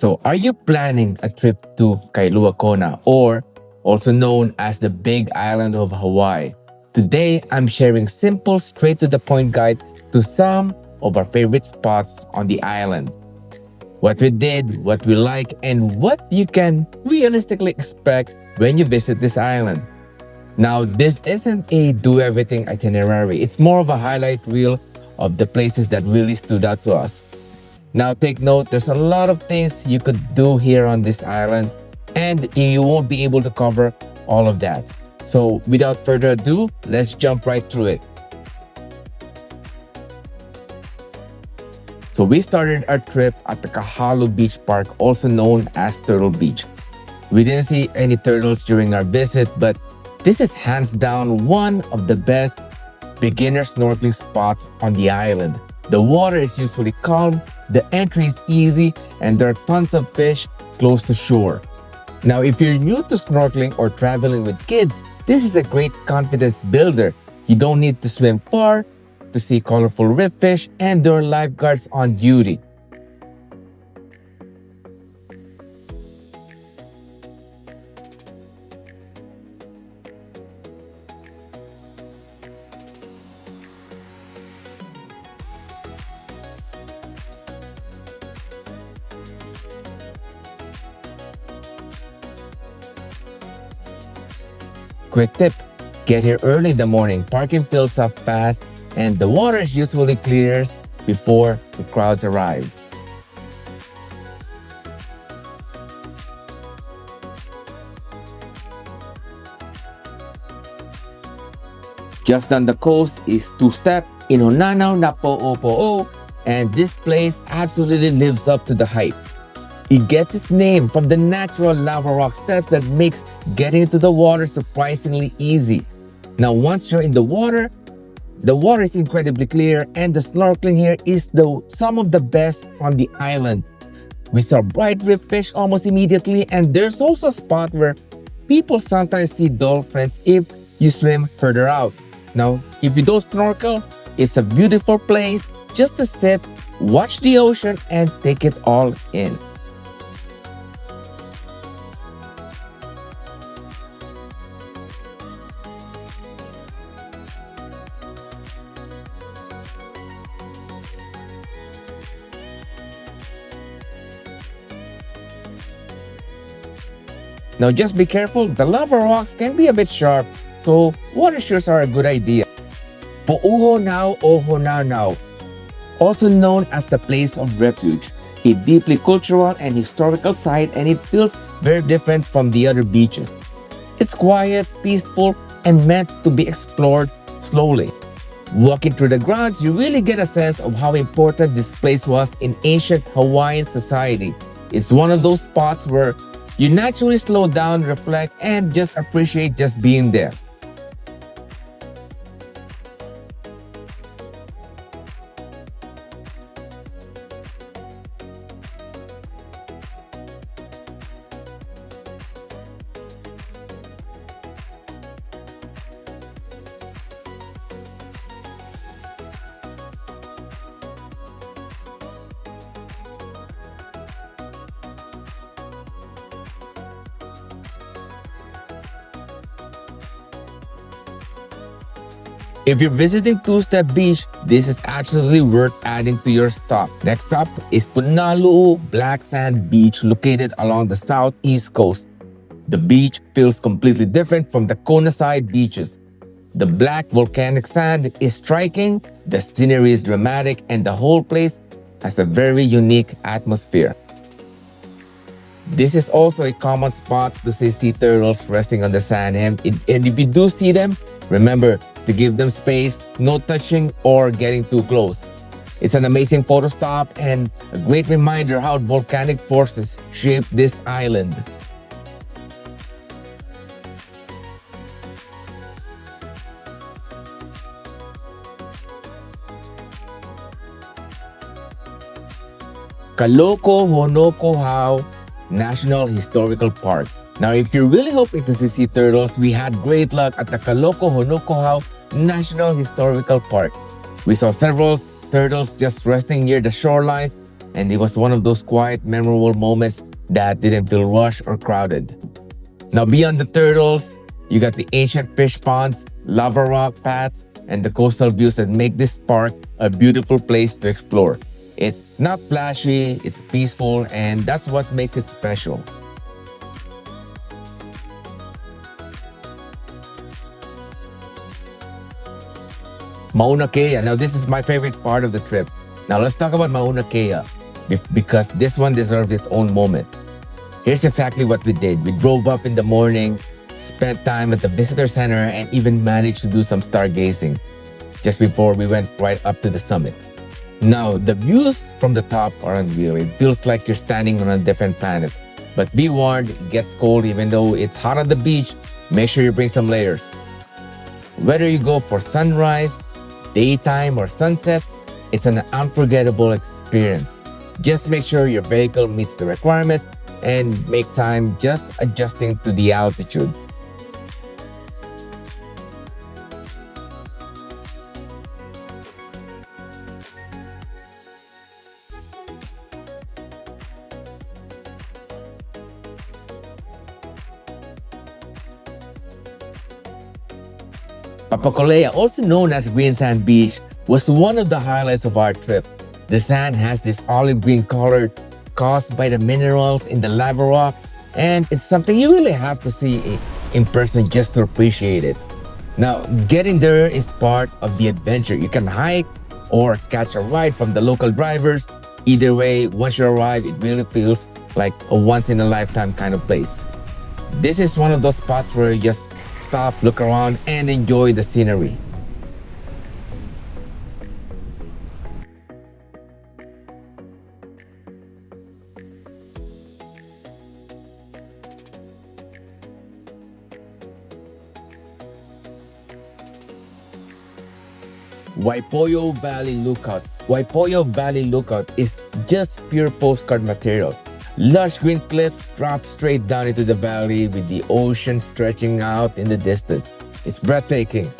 So, are you planning a trip to Kailua Kona, or also known as the Big Island of Hawaii? Today, I'm sharing simple, straight to the point guide to some of our favorite spots on the island. What we did, what we like, and what you can realistically expect when you visit this island. Now, this isn't a do-everything itinerary. It's more of a highlight reel of the places that really stood out to us. Now, take note, there's a lot of things you could do here on this island, and you won't be able to cover all of that. So, without further ado, let's jump right through it. So, we started our trip at the Kahalu Beach Park, also known as Turtle Beach. We didn't see any turtles during our visit, but this is hands down one of the best beginner snorkeling spots on the island. The water is usually calm, the entry is easy, and there are tons of fish close to shore. Now, if you're new to snorkeling or traveling with kids, this is a great confidence builder. You don't need to swim far to see colorful reef fish, and there are lifeguards on duty. Quick tip, get here early in the morning. Parking fills up fast and the water usually clears before the crowds arrive. Just on the coast is two-step in Honanao na Po'opo'o, and this place absolutely lives up to the hype. It gets its name from the natural lava rock steps that makes getting into the water surprisingly easy. Now, once you're in the water is incredibly clear, and the snorkeling here is some of the best on the island. We saw bright reef fish almost immediately, and there's also a spot where people sometimes see dolphins if you swim further out. Now, if you don't snorkel, it's a beautiful place just to sit, watch the ocean, and take it all in. Now, just be careful, the lava rocks can be a bit sharp, so water shoes are a good idea. Po'uhonau o Honanao, also known as the place of refuge, a deeply cultural and historical site, and it feels very different from the other beaches. It's quiet, peaceful, and meant to be explored slowly. Walking through the grounds, you really get a sense of how important this place was in ancient Hawaiian society. It's one of those spots where you naturally slow down, reflect, and just appreciate just being there. If you're visiting Two-Step Beach, this is absolutely worth adding to your stop. Next up is Punalu'u Black Sand Beach, located along the southeast coast. The beach feels completely different from the Kona side beaches. The black volcanic sand is striking, the scenery is dramatic, and the whole place has a very unique atmosphere. This is also a common spot to see sea turtles resting on the sand, and if you do see them, remember to give them space, no touching or getting too close. It's an amazing photo stop and a great reminder how volcanic forces shape this island. Kaloko Honokohau National Historical Park. Now, if you're really hoping to see sea turtles, we had great luck at the Kaloko Honokohau National Historical Park. We saw several turtles just resting near the shorelines, and it was one of those quiet, memorable moments that didn't feel rushed or crowded. Now, beyond the turtles, you got the ancient fish ponds, lava rock paths, and the coastal views that make this park a beautiful place to explore. It's not flashy, it's peaceful, and that's what makes it special. Mauna Kea. Now, this is my favorite part of the trip. Now, let's talk about Mauna Kea because this one deserves its own moment. Here's exactly what we did. We drove up in the morning, spent time at the visitor center, and even managed to do some stargazing just before we went right up to the summit. Now, the views from the top are unreal. It feels like you're standing on a different planet. But be warned, it gets cold even though it's hot on the beach. Make sure you bring some layers. Whether you go for sunrise, daytime, or sunset, it's an unforgettable experience. Just make sure your vehicle meets the requirements and make time just adjusting to the altitude. Papakolea, also known as Green Sand Beach, was one of the highlights of our trip. The sand has this olive green color caused by the minerals in the lava rock, and it's something you really have to see in person just to appreciate it. Now, getting there is part of the adventure. You can hike or catch a ride from the local drivers. Either way, once you arrive, it really feels like a once-in-a-lifetime kind of place. This is one of those spots where you just stop, look around, and enjoy the scenery. Waipoyo Valley Lookout. Waipoyo Valley Lookout is just pure postcard material. Lush green cliffs drop straight down into the valley with the ocean stretching out in the distance. It's breathtaking.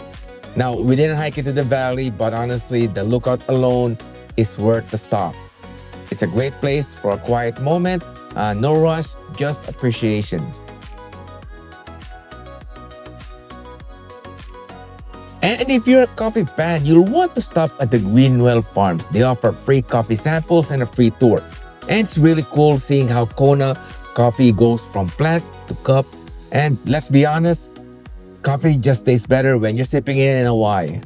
Now, we didn't hike into the valley, but honestly, the lookout alone is worth the stop. It's a great place for a quiet moment, no rush, just appreciation. And if you're a coffee fan, you'll want to stop at the Greenwell Farms. They offer free coffee samples and a free tour. And it's really cool seeing how Kona coffee goes from plant to cup. And let's be honest, coffee just tastes better when you're sipping it in Hawaii.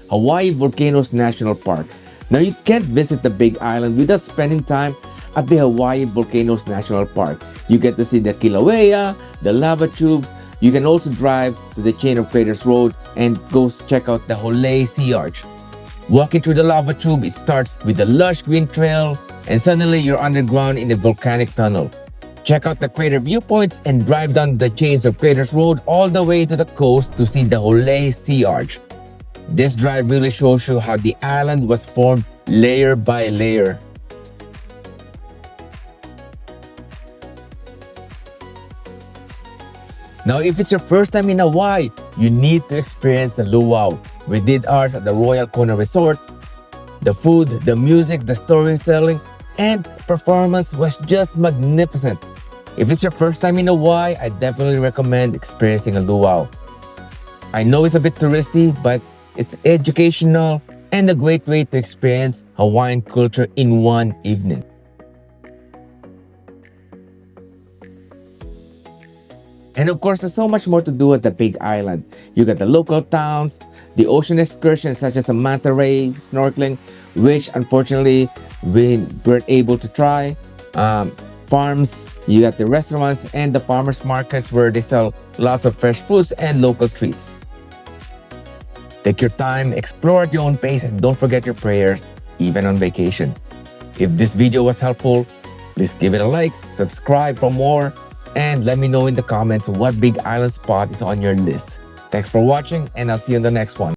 Hawaii Volcanoes National Park. Now, you can't visit the Big Island without spending time at the Hawaii Volcanoes National Park. You get to see the Kilauea, the lava tubes. You can also drive to the Chain of Craters Road and go check out the Holei Sea Arch. Walking through the lava tube, it starts with the lush green trail, and suddenly you're underground in a volcanic tunnel. Check out the crater viewpoints and drive down the Chains of Craters Road all the way to the coast to see the Holei Sea Arch. This drive really shows you how the island was formed layer by layer. Now, if it's your first time in Hawaii, you need to experience the luau. We did ours at the Royal Kona Resort. The food, the music, the storytelling, and performance was just magnificent. If it's your first time in Hawaii, I definitely recommend experiencing a luau. I know it's a bit touristy, but it's educational and a great way to experience Hawaiian culture in one evening. And of course, there's so much more to do at the Big Island. You got the local towns, the ocean excursions such as the manta ray snorkeling, which unfortunately we weren't able to try. Farms, you got the restaurants and the farmers markets where they sell lots of fresh foods and local treats. Take your time, explore at your own pace, and don't forget your prayers, even on vacation. If this video was helpful, please give it a like, subscribe for more, and let me know in the comments what Big Island spot is on your list. Thanks for watching, and I'll see you in the next one.